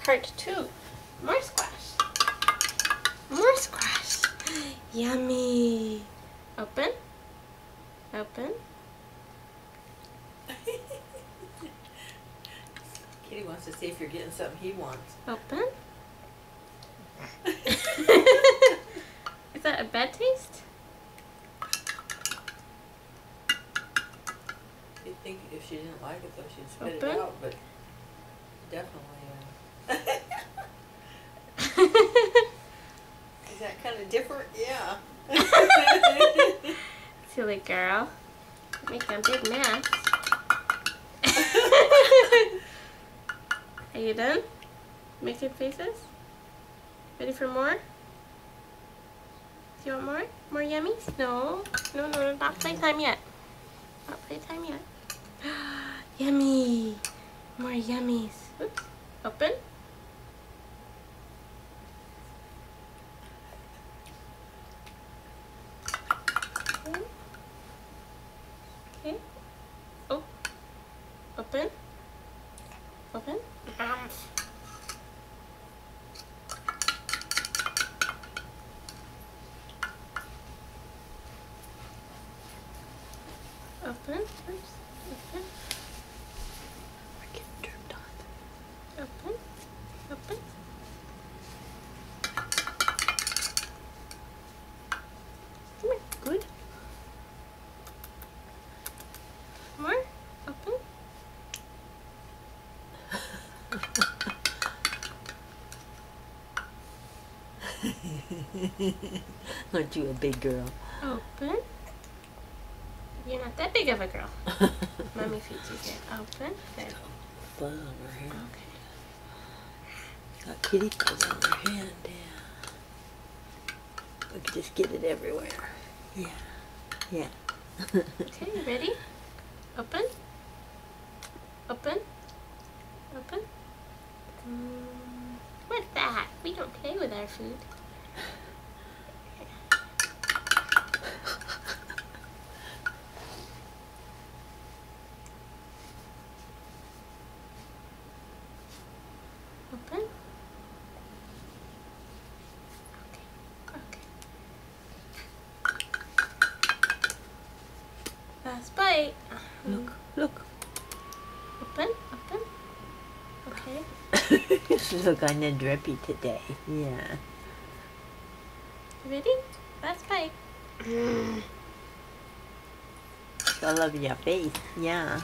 Part 2. More squash. More squash. Yummy. Open. Open. Kitty wants to see if you're getting something he wants. Open. Is that a bad taste? You'd think if she didn't like it though, she'd spit Open. it out, but definitely. Is that kind of different? Yeah. Silly girl. Making a big mess. Are you done? Making faces? Ready for more? Do you want more? More yummies? No. No, no, not playtime yet. Not playtime yet. Yummy. More yummies. Oops. Open. Okay. Oh. Open. Open. Open. Oops. Open. We're getting turned on. Open. Open. Come here. Good. More. Open. Aren't you a big girl? Open. You're not that big of a girl. Mommy feeds you good. Open. Good. Fuzz on her hand. Okay. Got kitty fuzz on her hand, yeah. We could just get it everywhere. Yeah. Yeah. Okay, you ready? Open. Open. Open. What's that? We don't play with our food. Open. Okay. Okay. Last bite. Look, look. Open. Open. Okay. You look kind of drippy today. Yeah. You ready? Last bite. I love your face. Yeah.